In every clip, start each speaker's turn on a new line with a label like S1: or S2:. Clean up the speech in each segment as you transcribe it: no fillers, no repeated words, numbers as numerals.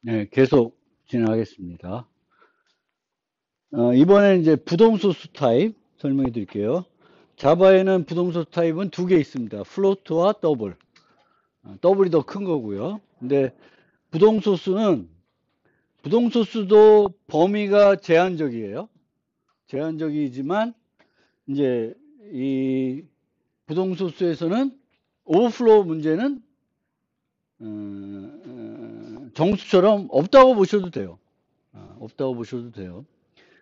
S1: 네, 계속 진행하겠습니다. 이번에 이제 부동소수 타입 설명해 드릴게요. 자바에는 부동소수 타입은 두 개 있습니다. 플로트와 더블. 더블이 더 큰 거고요. 근데 부동소수는, 부동소수도 범위가 제한적이에요. 제한적이지만, 이제 이 부동소수에서는 오버플로우 문제는 정수처럼 없다고 보셔도 돼요. 없다고 보셔도 돼요.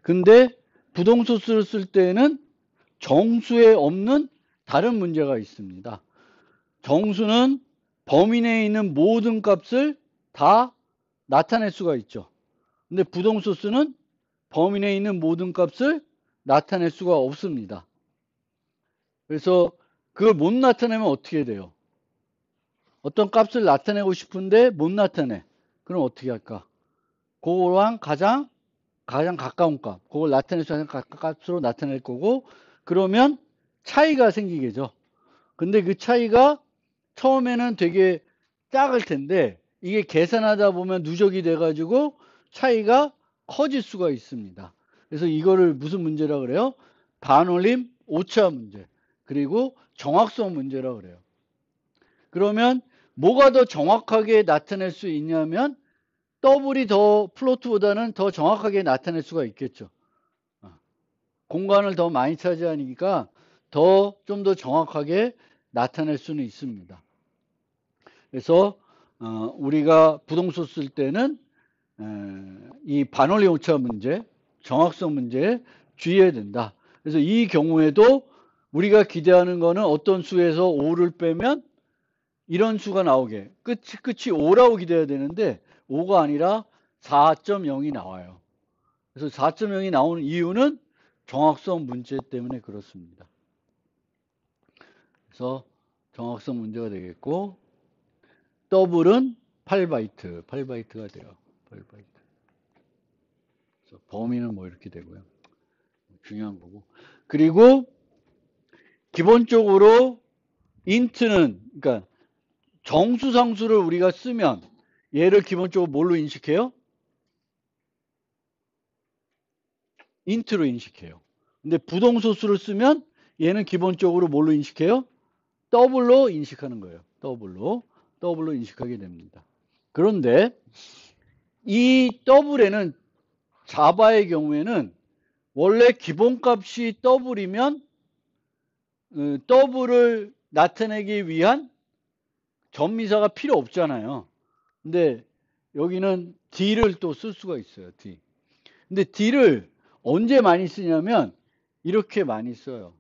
S1: 근데 부동소수를 쓸 때는 정수에 없는 다른 문제가 있습니다. 정수는 범위 내에 있는 모든 값을 다 나타낼 수가 있죠. 근데 부동소수는 범위 내에 있는 모든 값을 나타낼 수가 없습니다. 그래서 그걸 못 나타내면 어떻게 돼요? 어떤 값을 나타내고 싶은데 못 나타내. 그럼 어떻게 할까? 그거랑 가장 가까운 값, 그걸 나타낼 수 있는 값으로 나타낼 거고, 그러면 차이가 생기겠죠. 근데 그 차이가 처음에는 되게 작을 텐데, 이게 계산하다 보면 누적이 돼가지고 차이가 커질 수가 있습니다. 그래서 이거를 무슨 문제라 그래요? 반올림 오차 문제. 그리고 정확성 문제라 그래요. 그러면 뭐가 더 정확하게 나타낼 수 있냐면, 더블이 더 플로트보다는 더 정확하게 나타낼 수가 있겠죠. 공간을 더 많이 차지하니까 좀 더 정확하게 나타낼 수는 있습니다. 그래서 우리가 부동소 쓸 때는 이 반올림 오차 문제, 정확성 문제에 주의해야 된다. 그래서 이 경우에도 우리가 기대하는 거는 어떤 수에서 5를 빼면 이런 수가 나오게, 끝이 5라고 기대해야 되는데 5가 아니라 4.0이 나와요. 그래서 4.0이 나오는 이유는 정확성 문제 때문에 그렇습니다. 그래서 정확성 문제가 되겠고, 더블은 8바이트가 돼요. 8바이트. 그래서 범위는 뭐 이렇게 되고요. 중요한 거고. 그리고 기본적으로 인트는, 그러니까 정수상수를 우리가 쓰면 얘를 기본적으로 뭘로 인식해요? 인트로 인식해요. 근데 부동소수를 쓰면 얘는 기본적으로 뭘로 인식해요? 더블로 인식하는 거예요. 더블로 인식하게 됩니다. 그런데 이 더블에는, 자바의 경우에는 원래 기본값이 더블이면 더블을 나타내기 위한 전미사가 필요 없잖아요. 근데 여기는 D를 또 쓸 수가 있어요. D. 근데 D를 언제 많이 쓰냐면 이렇게 많이 써요.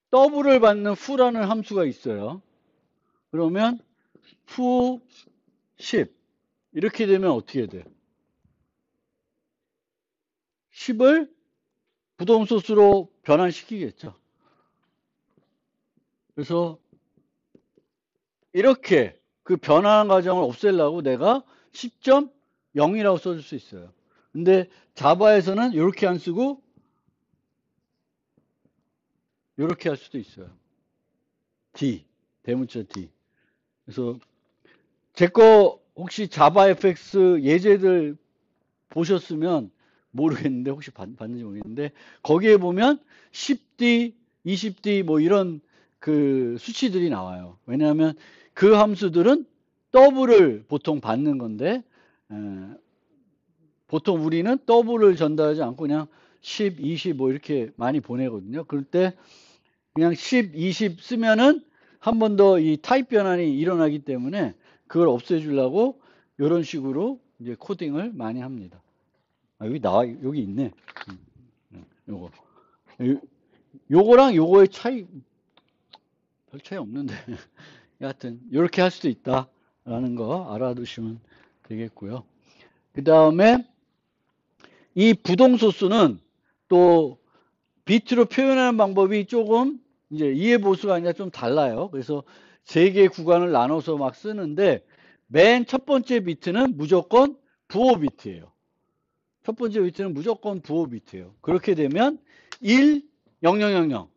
S1: 더블을 받는 f라는 함수가 있어요. 그러면 fu 10 이렇게 되면 어떻게 돼요? 10을 부동소수로 변환시키겠죠. 그래서 이렇게 그 변환 과정을 없애려고 내가 10.0이라고 써줄 수 있어요. 근데 자바에서는 이렇게 안 쓰고 이렇게 할 수도 있어요. D, 대문자 D. 그래서 제 거 혹시 자바 FX 예제들 보셨으면 모르겠는데, 혹시 봤는지 모르겠는데, 거기에 보면 10D, 20D 뭐 이런 그 수치들이 나와요. 왜냐하면 그 함수들은 더블을 보통 받는 건데, 보통 우리는 더블을 전달하지 않고 그냥 10, 20 뭐 이렇게 많이 보내거든요. 그럴 때 그냥 10, 20 쓰면은 한 번 더 이 타입 변환이 일어나기 때문에 그걸 없애주려고 이런 식으로 이제 코딩을 많이 합니다. 여기 있네. 요거. 요거랑 요거의 차이, 별 차이 없는데. 여하튼, 이렇게 할 수도 있다라는 거 알아두시면 되겠고요. 그 다음에 이 부동소수는 또 비트로 표현하는 방법이 조금 이제 이해 보수가 아니라 좀 달라요. 그래서 세 개의 구간을 나눠서 막 쓰는데 맨 첫 번째 비트는 무조건 부호 비트예요. 첫 번째 비트는 무조건 부호 비트예요. 그렇게 되면 1, 0, 0, 0, 0,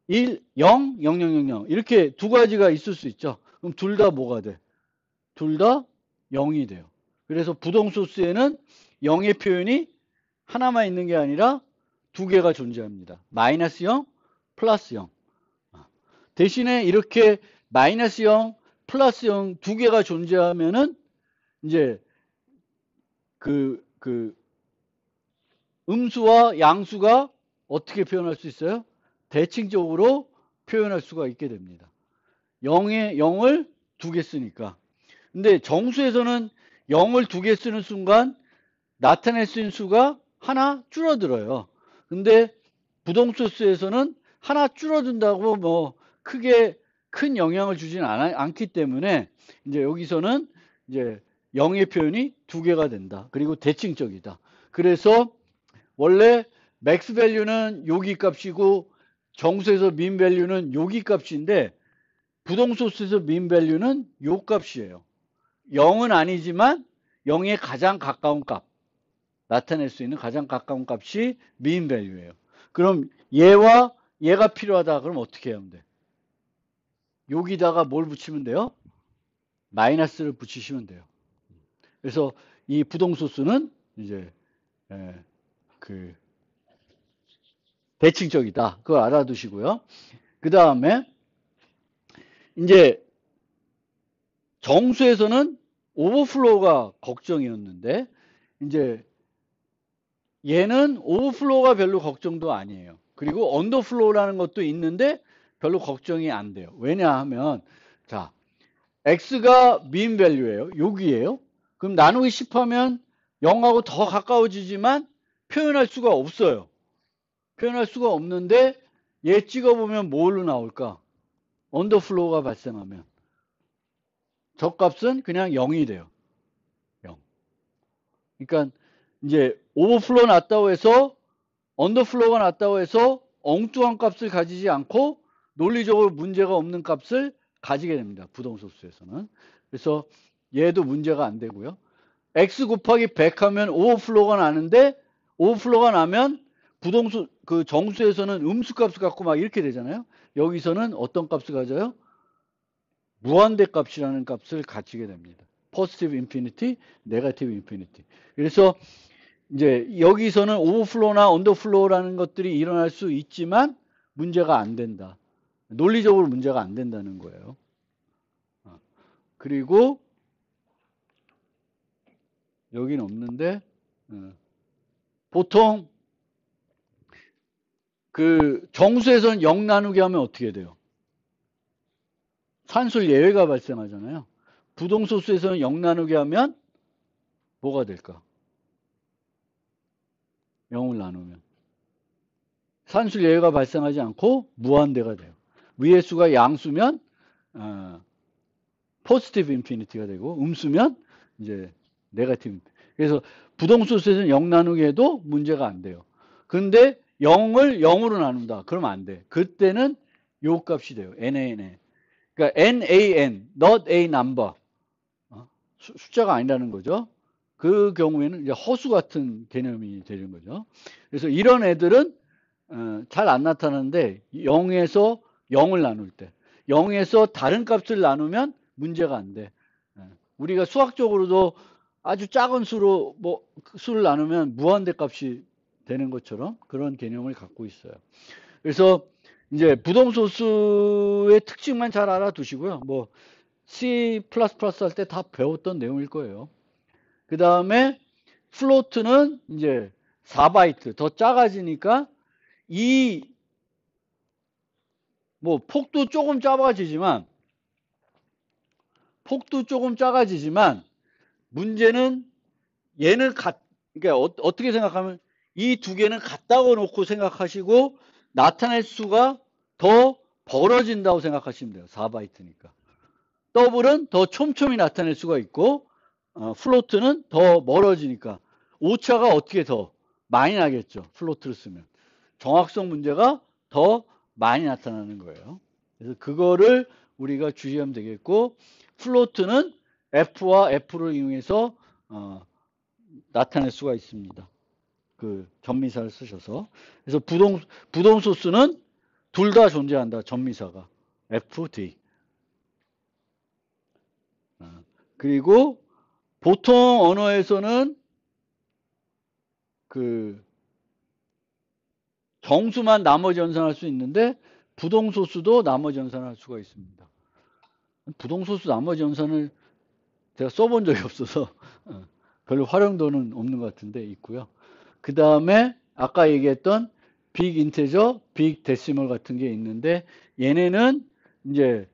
S1: 1, 0, 0, 0, 0, 0 이렇게 두 가지가 있을 수 있죠. 그럼 둘 다 뭐가 돼? 둘 다 0이 돼요. 그래서 부동소수에는 0의 표현이 하나만 있는 게 아니라 두 개가 존재합니다. 마이너스 0, 플러스 0. 대신에 이렇게 마이너스 0, 플러스 0 두 개가 존재하면은 이제 그 음수와 양수가 어떻게 표현할 수 있어요? 대칭적으로 표현할 수가 있게 됩니다. 0을 두 개 쓰니까. 근데 정수에서는 0을 두 개 쓰는 순간 나타낼 수 있는 수가 하나 줄어들어요. 근데 부동소수에서는 하나 줄어든다고 뭐 크게 큰 영향을 주지는 않기 때문에 이제 여기서는 이제 0의 표현이 두 개가 된다. 그리고 대칭적이다. 그래서 원래 맥스 밸류는 여기 값이고 정수에서 민 밸류는 여기 값인데 부동소수에서 민 밸류는 요 값이에요. 0은 아니지만 0에 가장 가까운 값. 나타낼 수 있는 가장 가까운 값이 mean value예요. 그럼 얘와 얘가 필요하다. 그럼 어떻게 하면 돼? 여기다가 뭘 붙이면 돼요? 마이너스를 붙이시면 돼요. 그래서 이 부동소수는 이제 그 대칭적이다. 그걸 알아두시고요. 그 다음에 이제 정수에서는 오버플로우가 걱정이었는데 이제 얘는 오버플로우가 별로 걱정도 아니에요. 그리고 언더플로우라는 것도 있는데 별로 걱정이 안 돼요. 왜냐하면 자 x가 mean value예요. 여기에요. 그럼 나누기 10하면 0하고 더 가까워지지만 표현할 수가 없어요. 표현할 수가 없는데 얘 찍어보면 뭘로 나올까? 언더플로우가 발생하면 저 값은 그냥 0이 돼요. 0. 그러니까 이제 오버플로우 났다고 해서 언더플로우가 났다고 해서 엉뚱한 값을 가지지 않고 논리적으로 문제가 없는 값을 가지게 됩니다. 부동소수에서는. 그래서 얘도 문제가 안 되고요. x 곱하기 100 하면 오버플로우가 나는데 오버플로우가 나면 부동수 그 정수에서는 음수값을 갖고 막 이렇게 되잖아요. 여기서는 어떤 값을 가져요? 무한대 값이라는 값을 가지게 됩니다. positive infinity, negative infinity. 그래서 이제 여기서는 오버플로우나 언더플로우라는 것들이 일어날 수 있지만 문제가 안 된다. 논리적으로 문제가 안 된다는 거예요. 그리고 여기는 없는데 보통 그 정수에서는 0 나누기 하면 어떻게 돼요? 산술 예외가 발생하잖아요. 부동소수에서는 0 나누기 하면 뭐가 될까? 0을 나누면 산술 예외가 발생하지 않고 무한대가 돼요. 위의 수가 양수면 포지티브 인피니티가 되고 음수면 이제 네거티브. 그래서 부동소수에서는 0 나누기 해도 문제가 안 돼요. 근데 0을 0으로 나눈다. 그러면 안 돼. 그때는 요 값이 돼요. NaN. 그러니까 NaN, not a number. 숫자가 아니라는 거죠. 그 경우에는 이제 허수 같은 개념이 되는 거죠. 그래서 이런 애들은 잘 안 나타나는데 0에서 0을 나눌 때 0에서 다른 값을 나누면 문제가 안 돼. 우리가 수학적으로도 아주 작은 수로 뭐 수를 나누면 무한대 값이 되는 것처럼 그런 개념을 갖고 있어요. 그래서 이제 부동소수의 특징만 잘 알아두시고요. 뭐 C++ 할 때 다 배웠던 내용일 거예요. 그 다음에 플로트는 이제 4바이트 더 작아지니까 이 뭐 폭도 조금 작아지지만 문제는 얘는 그러니까 어떻게 생각하면 이 두 개는 같다고 놓고 생각하시고 나타낼 수가 더 벌어진다고 생각하시면 돼요. 4바이트니까. 더블은 더 촘촘히 나타낼 수가 있고 플로트는 더 멀어지니까 오차가 어떻게 더 많이 나겠죠. 플로트를 쓰면. 정확성 문제가 더 많이 나타나는 거예요. 그래서 그거를 우리가 주의하면 되겠고, 플로트는 F와 F를 이용해서 나타낼 수가 있습니다. 그 전미사를 쓰셔서. 그래서 부동 소스는 둘 다 존재한다. 전미사가. FD. 그리고 보통 언어에서는 그 정수만 나머지 연산할 수 있는데 부동소수도 나머지 연산할 수가 있습니다. 부동소수 나머지 연산을 제가 써본 적이 없어서 별로 활용도는 없는 것 같은데 있고요. 그 다음에 아까 얘기했던 빅 인테저, 빅 데시멀 같은 게 있는데 얘네는 이제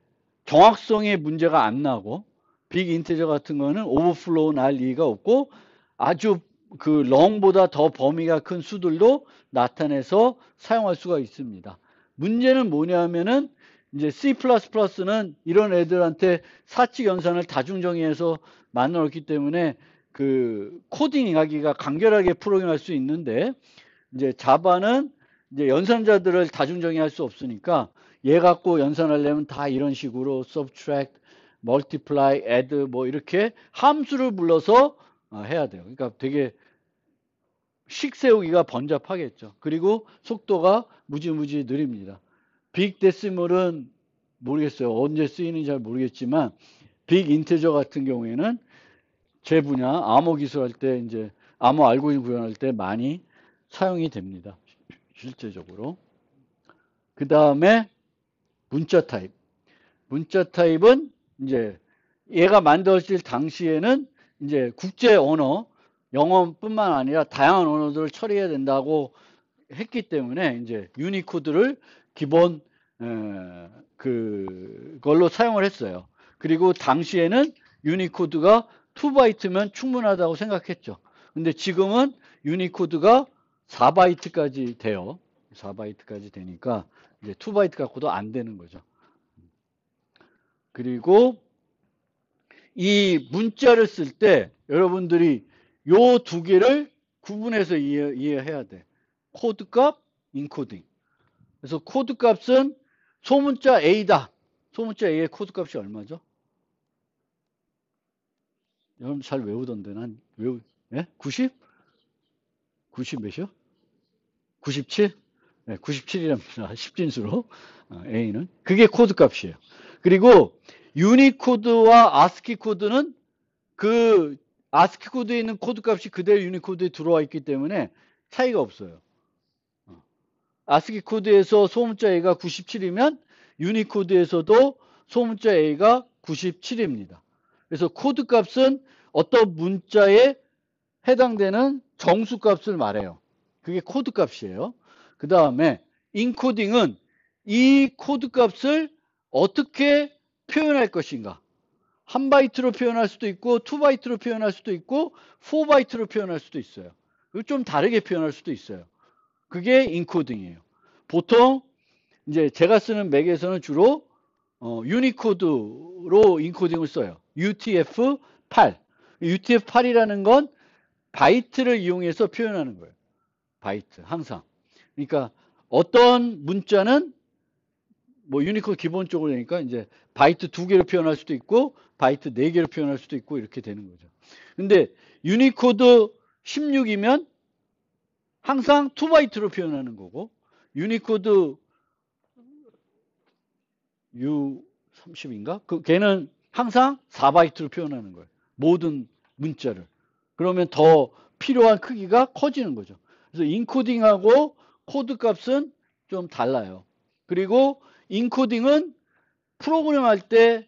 S1: 정확성에 문제가 안 나고 빅 인테저 같은 거는 오버플로우 날 리가 없고 아주 그 롱보다 더 범위가 큰 수들도 나타내서 사용할 수가 있습니다. 문제는 뭐냐면은 이제 C++는 이런 애들한테 사칙 연산을 다중정의해서 만들었기 때문에 그 코딩하기가 간결하게 프로그램할 수 있는데 이제 자바는 이제 연산자들을 다중정의할 수 없으니까 얘 갖고 연산하려면 다 이런 식으로 subtract, multiply, add 뭐 이렇게 함수를 불러서 해야 돼요. 그러니까 되게 식 세우기가 번잡하겠죠. 그리고 속도가 무지무지 느립니다. 빅 데시멀은 모르겠어요. 언제 쓰이는지 잘 모르겠지만 빅 인테저 같은 경우에는 제 분야 암호 기술할 때 이제 암호 알고리즘 구현할 때 많이 사용이 됩니다. 실제적으로. 그 다음에 문자 타입. 문자 타입은 이제 얘가 만들어질 당시에는 이제 국제 언어, 영어뿐만 아니라 다양한 언어들을 처리해야 된다고 했기 때문에 이제 유니코드를 기본 그걸로 사용을 했어요. 그리고 당시에는 유니코드가 2바이트면 충분하다고 생각했죠. 근데 지금은 유니코드가 4바이트까지 돼요. 4바이트까지 되니까 이제 2바이트 갖고도 안 되는 거죠. 그리고 이 문자를 쓸 때 여러분들이 요 두 개를 구분해서 이해해야 돼. 코드값, 인코딩. 그래서 코드값은 소문자 A다. 소문자 A의 코드값이 얼마죠? 여러분 잘 외우던데 난 예? 90? 90 몇이요? 97? 네, 97이랍니다. 10진수로 A는. 그게 코드값이에요. 그리고 유니코드와 아스키 코드는 그 아스키 코드에 있는 코드값이 그대로 유니코드에 들어와 있기 때문에 차이가 없어요. 아스키 코드에서 소문자 A가 97이면 유니코드에서도 소문자 A가 97입니다. 그래서 코드값은 어떤 문자에 해당되는 정수값을 말해요. 그게 코드값이에요. 그 다음에 인코딩은 이 코드값을 어떻게 표현할 것인가. 1바이트로 표현할 수도 있고 2바이트로 표현할 수도 있고 4바이트로 표현할 수도 있어요. 좀 다르게 표현할 수도 있어요. 그게 인코딩이에요. 보통 이제 제가 쓰는 맥에서는 주로 유니코드로 인코딩을 써요. UTF-8. UTF-8이라는 건 바이트를 이용해서 표현하는 거예요. 바이트 항상. 그러니까 어떤 문자는 뭐 유니코드 기본적으로 되니까 이제 바이트 2개로 표현할 수도 있고 바이트 4개로 표현할 수도 있고 이렇게 되는 거죠. 근데 유니코드 16이면 항상 2바이트로 표현하는 거고 유니코드 U30인가? 걔는 항상 4바이트로 표현하는 거예요. 모든 문자를. 그러면 더 필요한 크기가 커지는 거죠. 그래서 인코딩하고 코드 값은 좀 달라요. 그리고 인코딩은 프로그램 할 때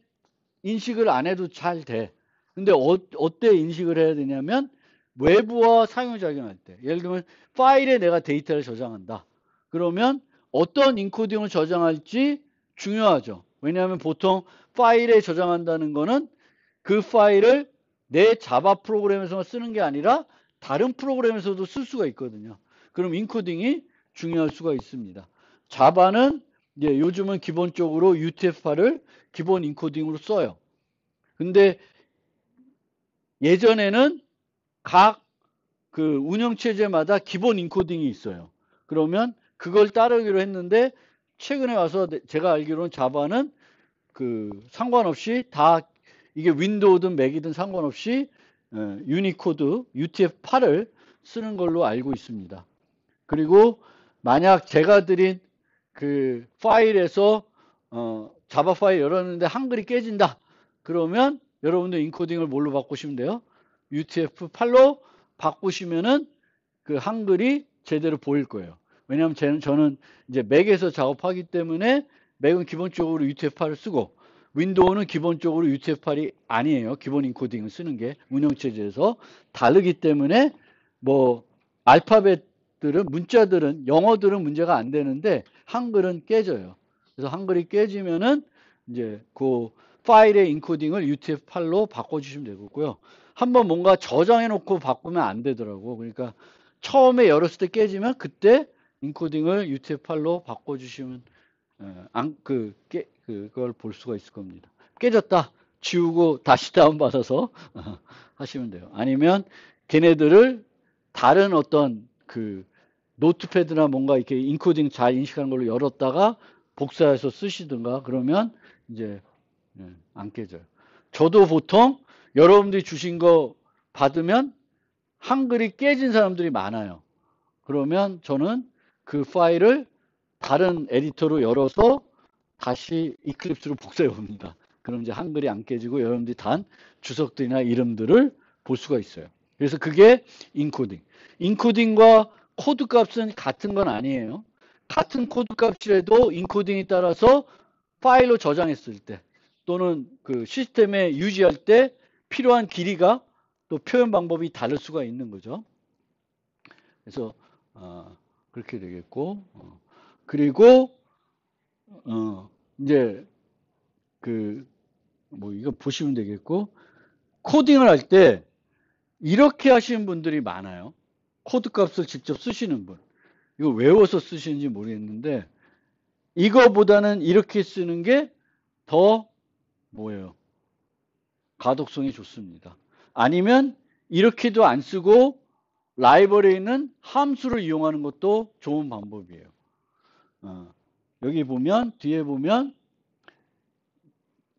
S1: 인식을 안 해도 잘 돼. 근데 어때 인식을 해야 되냐면 외부와 상호작용할 때. 예를 들면 파일에 내가 데이터를 저장한다. 그러면 어떤 인코딩을 저장할지 중요하죠. 왜냐하면 보통 파일에 저장한다는 거는 그 파일을 내 자바 프로그램에서만 쓰는 게 아니라 다른 프로그램에서도 쓸 수가 있거든요. 그럼 인코딩이 중요할 수가 있습니다. 자바는 이제 요즘은 기본적으로 UTF-8을 기본 인코딩으로 써요. 근데 예전에는 각 그 운영체제마다 기본 인코딩이 있어요. 그러면 그걸 따르기로 했는데 최근에 와서 제가 알기로는 자바는 그 상관없이 다 이게 윈도우든 맥이든 상관없이 유니코드 UTF-8을 쓰는 걸로 알고 있습니다. 그리고 만약 제가 드린 그 파일에서 자바 파일 열었는데 한글이 깨진다. 그러면 여러분들 인코딩을 뭘로 바꾸시면 돼요? UTF-8로 바꾸시면은 그 한글이 제대로 보일 거예요. 왜냐하면 저는 이제 맥에서 작업하기 때문에 맥은 기본적으로 UTF-8을 쓰고 윈도우는 기본적으로 UTF-8이 아니에요. 기본 인코딩을 쓰는 게 운영체제에서 다르기 때문에 뭐 알파벳들은 문자들은 영어들은 문제가 안 되는데 한글은 깨져요. 그래서 한글이 깨지면은 이제 그 파일의 인코딩을 UTF-8로 바꿔주시면 되고요. 한번 뭔가 저장해 놓고 바꾸면 안 되더라고. 그러니까 처음에 열었을 때 깨지면 그때 인코딩을 UTF-8로 바꿔주시면 그걸 볼 수가 있을 겁니다. 깨졌다. 지우고 다시 다운받아서 하시면 돼요. 아니면 걔네들을 다른 어떤 그 노트패드나 뭔가 이렇게 인코딩 잘 인식하는 걸로 열었다가 복사해서 쓰시든가 그러면 이제 안 깨져요. 저도 보통 여러분들이 주신 거 받으면 한글이 깨진 사람들이 많아요. 그러면 저는 그 파일을 다른 에디터로 열어서 다시 이클립스로 복사해 봅니다. 그럼 이제 한글이 안 깨지고 여러분들이 단 주석들이나 이름들을 볼 수가 있어요. 그래서 그게 인코딩. 인코딩과 코드 값은 같은 건 아니에요. 같은 코드 값이라도 인코딩에 따라서 파일로 저장했을 때 또는 그 시스템에 유지할 때 필요한 길이가 또 표현 방법이 다를 수가 있는 거죠. 그래서 그렇게 되겠고 그리고 이제 그 뭐 이거 보시면 되겠고 코딩을 할 때 이렇게 하시는 분들이 많아요. 코드 값을 직접 쓰시는 분. 이거 외워서 쓰시는지 모르겠는데 이거보다는 이렇게 쓰는 게 더 뭐예요? 가독성이 좋습니다. 아니면 이렇게도 안 쓰고 라이브러리에 있는 함수를 이용하는 것도 좋은 방법이에요. 여기 보면 뒤에 보면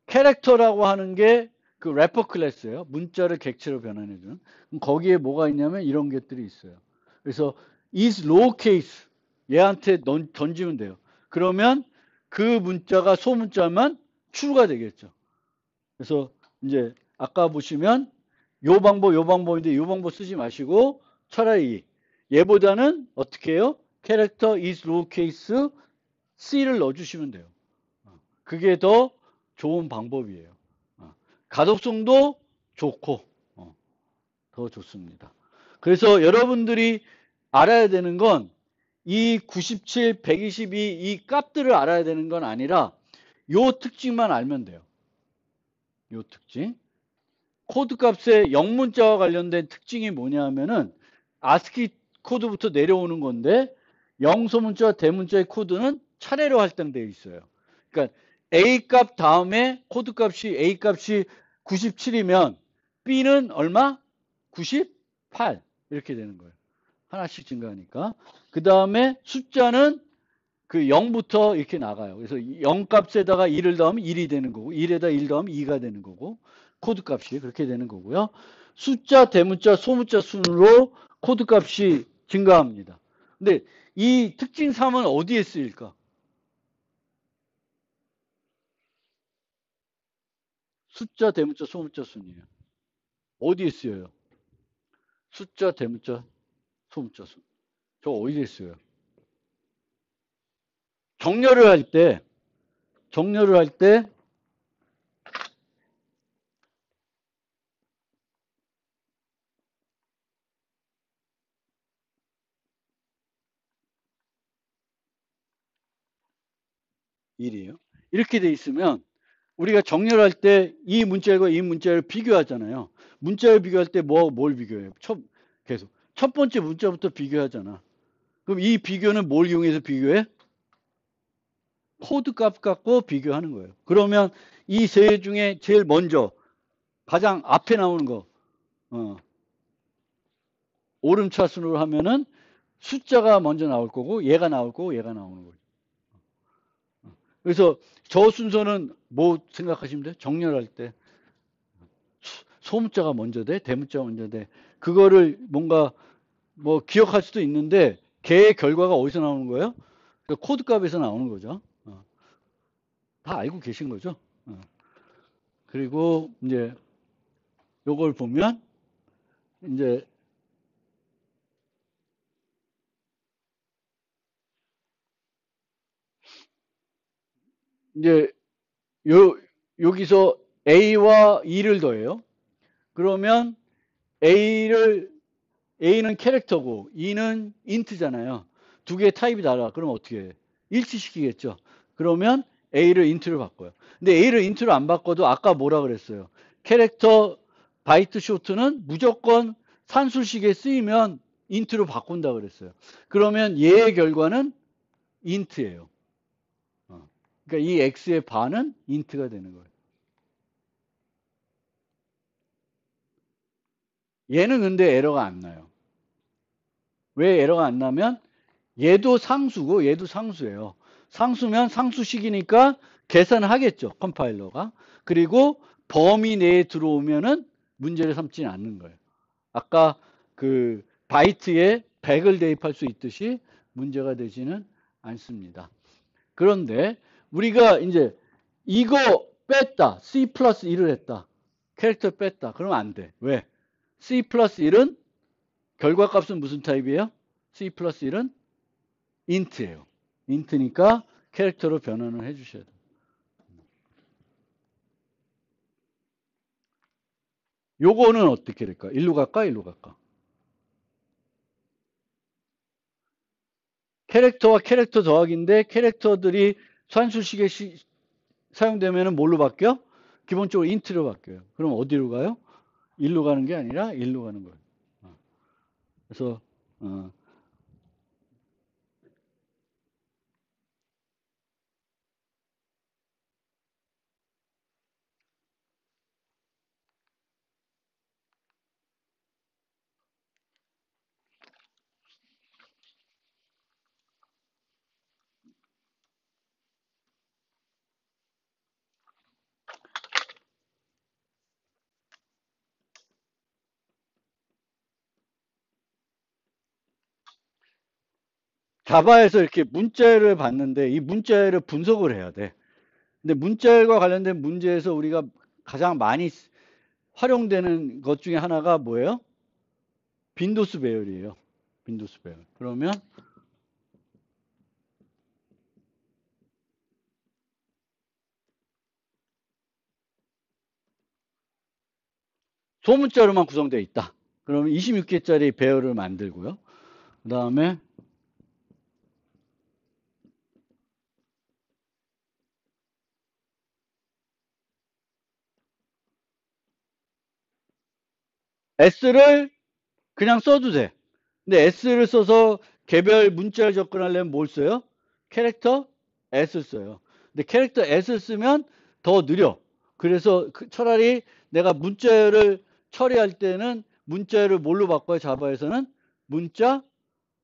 S1: 캐릭터라고 하는 게 그 래퍼 클래스예요. 문자를 객체로 변환해주는. 그럼 거기에 뭐가 있냐면 이런 것들이 있어요. 그래서 is lowercase 얘한테 던지면 돼요. 그러면 그 문자가 소문자만 true가 되겠죠. 그래서 이제 아까 보시면 요 방법인데 요 방법 쓰지 마시고 차라리 얘보다는 어떻게 해요? 캐릭터 is lowercase c를 넣어주시면 돼요. 그게 더 좋은 방법이에요. 가독성도 좋고 더 좋습니다. 그래서 여러분들이 알아야 되는 건 이 97, 122 이 값들을 알아야 되는 건 아니라 요 특징만 알면 돼요. 요 특징. 코드 값의 영문자와 관련된 특징이 뭐냐 하면은 아스키 코드부터 내려오는 건데 영소문자, 대문자의 코드는 차례로 할당되어 있어요. 그러니까 A 값 다음에 코드 값이 A 값이 97이면 B는 얼마? 98 이렇게 되는 거예요. 하나씩 증가하니까. 그 다음에 숫자는 그 0부터 이렇게 나가요. 그래서 0 값에다가 1을 더하면 1이 되는 거고 1에다 1 더하면 2가 되는 거고 코드 값이 그렇게 되는 거고요. 숫자, 대문자, 소문자 순으로 코드 값이 증가합니다. 근데 이 특징 3은 어디에 쓰일까? 숫자, 대문자, 소문자 순이에요. 어디에 쓰여요? 숫자, 대문자, 소문자 순. 저 어디에 쓰여요? 정렬을 할 때, 정렬을 할 때, 일이에요. 이렇게 돼 있으면 우리가 정렬할 때 이 문자과 이 문자를 비교하잖아요. 문자를 비교할 때 뭘 비교해요? 계속. 첫 번째 문자부터 비교하잖아. 그럼 이 비교는 뭘 이용해서 비교해? 코드 값 갖고 비교하는 거예요. 그러면 이 세 중에 제일 먼저 가장 앞에 나오는 거 오름차순으로 하면은 숫자가 먼저 나올 거고 얘가 나올 거고 얘가 나오는 거예요. 그래서 저 순서는 뭐 생각하시면 돼요? 정렬할 때 소문자가 먼저 돼? 대문자가 먼저 돼? 그거를 뭔가 뭐 기억할 수도 있는데 걔의 결과가 어디서 나오는 거예요? 그 코드 값에서 나오는 거죠. 다 알고 계신 거죠. 그리고 이제 요걸 보면 이제 이제 요 여기서 A와 E를 더해요. 그러면 A는 캐릭터고 E는 인트잖아요. 두 개의 타입이 달라. 그럼 어떻게 해? 일치시키겠죠. 그러면 A를 인트로 바꿔요. 근데 A를 인트로 안 바꿔도 아까 뭐라 그랬어요? 캐릭터 바이트 쇼트는 무조건 산술식에 쓰이면 인트로 바꾼다 그랬어요. 그러면 얘의 결과는 인트예요. 그러니까 이 x의 반은 인트가 되는 거예요. 얘는 근데 에러가 안 나요. 왜 에러가 안 나면 얘도 상수고 얘도 상수예요. 상수면 상수식이니까 계산을 하겠죠. 컴파일러가. 그리고 범위 내에 들어오면은 문제를 삼지는 않는 거예요. 아까 그 바이트에 100을 대입할 수 있듯이 문제가 되지는 않습니다. 그런데 우리가 이제 이거 뺐다. C 플러스 1을 했다. 캐릭터 뺐다. 그러면 안 돼. 왜? C 플러스 1은 결과값은 무슨 타입이에요? C 플러스 1은 인트예요. 인트니까 캐릭터로 변환을 해주셔야 돼요. 요거는 어떻게 될까? 일로 갈까? 일로 갈까? 캐릭터와 캐릭터 더하기인데 캐릭터들이 산술식에 사용되면 뭘로 바뀌어? 기본적으로 인트로 바뀌어요. 그럼 어디로 가요? 일로 가는 게 아니라 일로 가는 거예요. 그래서 자바에서 이렇게 문자를 봤는데 이 문자를 분석을 해야 돼. 근데 문자열과 관련된 문제에서 우리가 가장 많이 활용되는 것 중에 하나가 뭐예요? 빈도수 배열이에요. 빈도수 배열. 그러면 소문자로만 구성되어 있다. 그러면 26개짜리 배열을 만들고요. 그 다음에 S를 그냥 써도 돼. 근데 S를 써서 개별 문자를 접근하려면 뭘 써요? 캐릭터 S를 써요. 근데 캐릭터 S를 쓰면 더 느려. 그래서 차라리 내가 문자열을 처리할 때는 문자열을 뭘로 바꿔요? 자바에서는 문자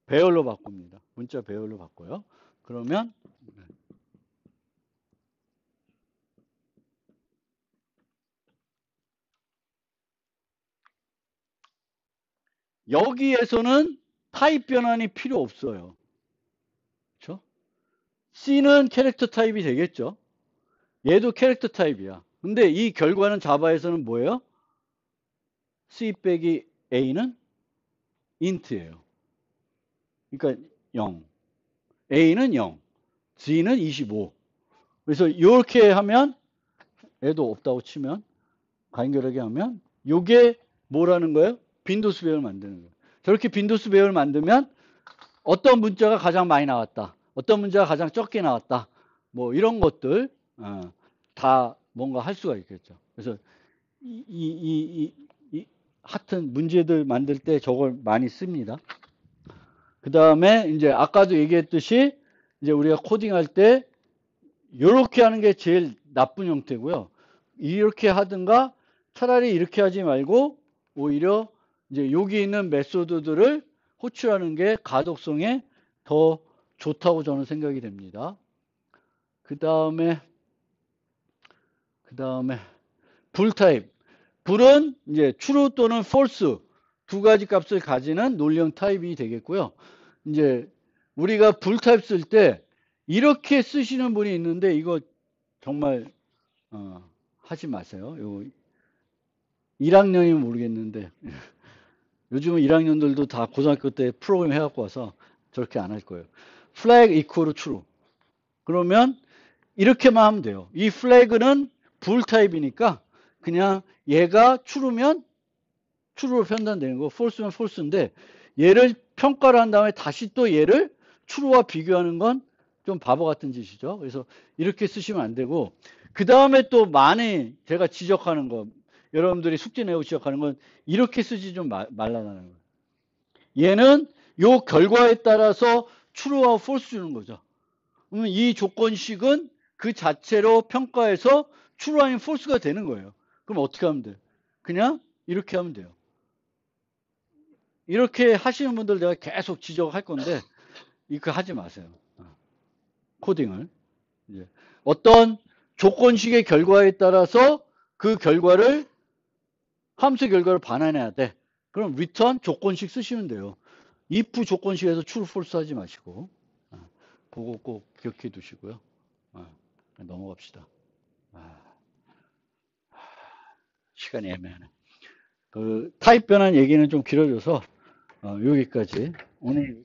S1: 배열로 바꿉니다. 문자 배열로 바꿔요. 그러면 여기에서는 타입 변환이 필요 없어요. 그렇죠? C는 캐릭터 타입이 되겠죠. 얘도 캐릭터 타입이야. 근데 이 결과는 자바에서는 뭐예요? C 빼기 A는 int예요. 그러니까 0. A는 0. G는 25. 그래서 이렇게 하면 얘도 없다고 치면 간결하게 하면 이게 뭐라는 거예요? 빈도수 배열 만드는 거예요. 저렇게 빈도수 배열 만들면 어떤 문자가 가장 많이 나왔다. 어떤 문자가 가장 적게 나왔다. 뭐 이런 것들 다 뭔가 할 수가 있겠죠. 그래서 하여튼 문제들 만들 때 저걸 많이 씁니다. 그 다음에 이제 아까도 얘기했듯이 이제 우리가 코딩할 때 이렇게 하는 게 제일 나쁜 형태고요. 이렇게 하든가 차라리 이렇게 하지 말고 오히려 이제 여기 있는 메소드들을 호출하는 게 가독성에 더 좋다고 저는 생각이 됩니다. 그 다음에 불 타입. 불은 이제 true 또는 false 두 가지 값을 가지는 논리형 타입이 되겠고요. 이제 우리가 불 타입 쓸 때 이렇게 쓰시는 분이 있는데 이거 정말 하지 마세요. 요 1학년이면 모르겠는데 요즘은 1학년들도 다 고등학교 때 프로그램 해갖고 와서 저렇게 안 할 거예요. flag equal true. 그러면 이렇게만 하면 돼요. 이 flag는 불 타입이니까 그냥 얘가 true면 true로 판단되는 거, false면 false인데 얘를 평가를 한 다음에 다시 또 얘를 true와 비교하는 건 좀 바보 같은 짓이죠. 그래서 이렇게 쓰시면 안 되고 그 다음에 또 많이 제가 지적하는 거 여러분들이 숙제 내고 지적하는 건 이렇게 쓰지 좀 말라는 거예요. 얘는 요 결과에 따라서 true와 false 주는 거죠. 그러면 이 조건식은 그 자체로 평가해서 true 아니면 false가 되는 거예요. 그럼 어떻게 하면 돼요? 그냥 이렇게 하면 돼요. 이렇게 하시는 분들 내가 계속 지적할 건데 이거 하지 마세요. 코딩을. 이제 어떤 조건식의 결과에 따라서 그 결과를 함수 결과를 반환해야 돼. 그럼 return 조건식 쓰시면 돼요. if 조건식에서 true, false 하지 마시고 그거 꼭 기억해 두시고요. 넘어갑시다. 시간이 애매하네. 그 타입 변환 얘기는 좀 길어져서 여기까지. 오늘